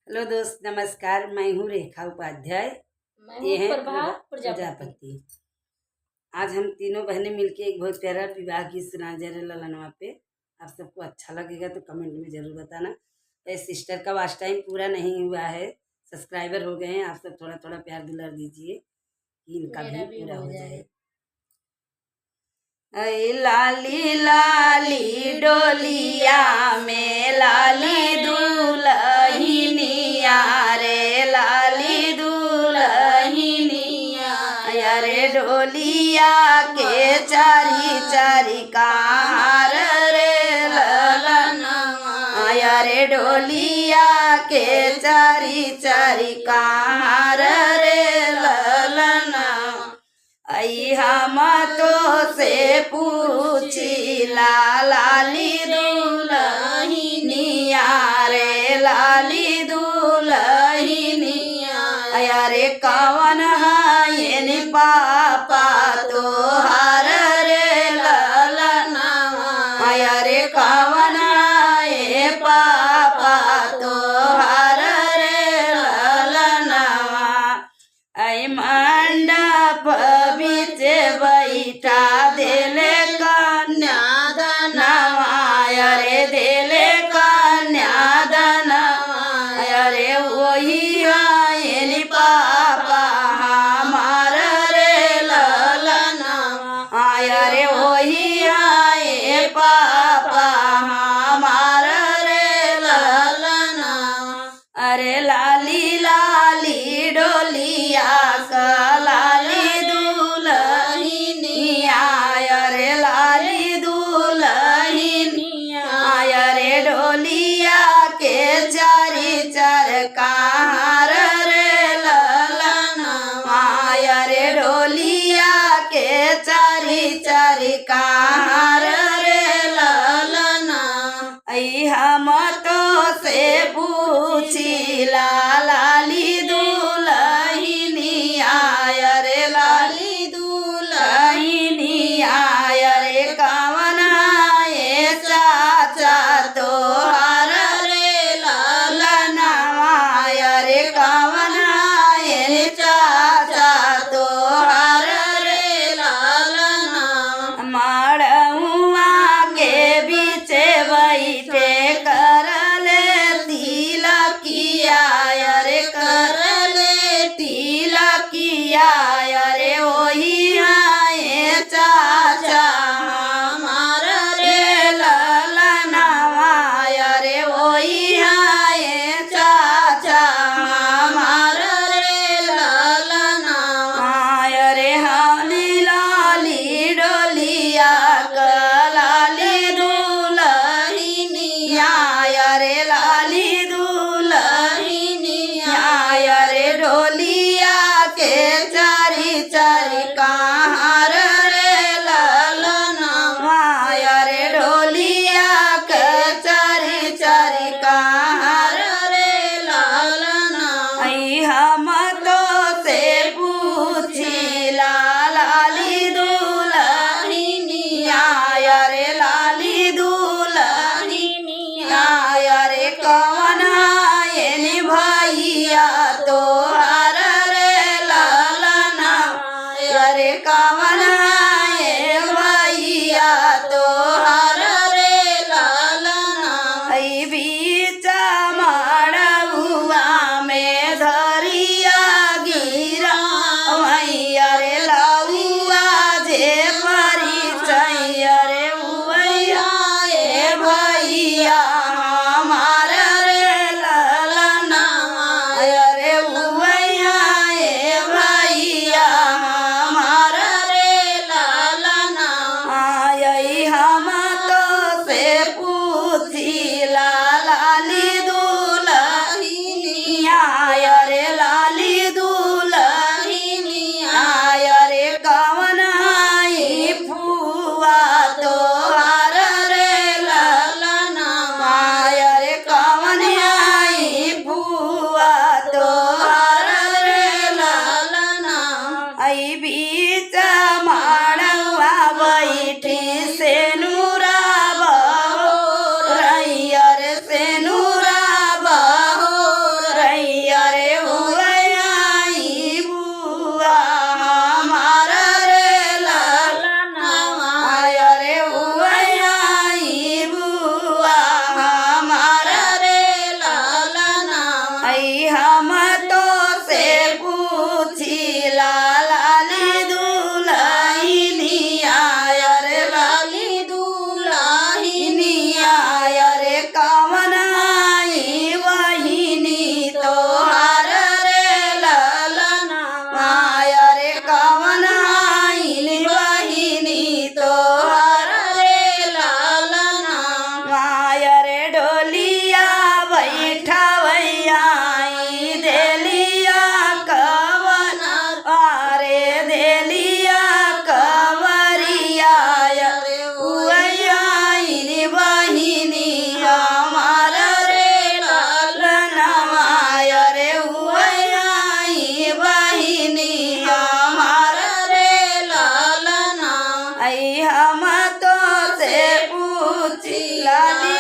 Hello दोस्त, नमस्कार। मैं हूँ रेखा उपाध्याय। मैं ये हूँ है प्रभा प्रजापति। प्रजापति। आज हम तीनों बहनें मिलके एक बहुत प्यारा विवाह गीत सुनाने जा रहे हैं ललनवा पे। आप सबको अच्छा लगेगा तो कमेंट में जरूर बताना। तो सिस्टर का वॉच टाइम पूरा नहीं हुआ है, सब्सक्राइबर हो गए हैं। आप सब थोड़ा थोड़ा प्यार दुलार दीजिए कि इनका भी मेरा भी पूरा हो जाए। जाए। ऐ लाली लाली डोलिया में लाली दुल्हनिया रे, लाली दुल्हनिया रे, डोलिया के चारी चारी कार रे ललनवा रे, डोलिया के चारी चारी कार रे ललनवा। आई हम तो से पूछी लाली दुल्हनिया रे, लाली दुल्हनिया रे, कवन है पापा तो हर रे ललनवा रे, कवन है पापा तो हर रे ललनवा। आई मंडप बीच बैठा देले कन्या धनवा रे, देले कन्या धनवा रे, वही आयन पापा हमार रे ललनवा रे, वही आए पापा हमार रे ललनवा। अरे लाली लाली डोलिया का लाली दुल्हनिया रे, लाली दुल्हनिया रे, डोलिया के चारी चार कार रे ललनवा रे, डोलिया के चारी चारी कार रे ललनवा। आई हम तो से पूछी लाली दुल्हनिया रे, लाली दुल्हनिया रे, कवन है चाचा तो हर रे ललनवा रे, आई हम तो से पूछी लाली दुल्हनिया रे लाली दुल्हनिया रे कवन आई बहिनी तोहार रे ललनवा रे कवन आई बहिनी तोहार रे ललनवा रे डोलिया बैठवैया देलिया कवन अरे देलिया कवरिया रे उयनी बहिनी हमार रे ललनवा रे उयनी बहिनी हमार रे ललना आई हम तो से पूछी लाली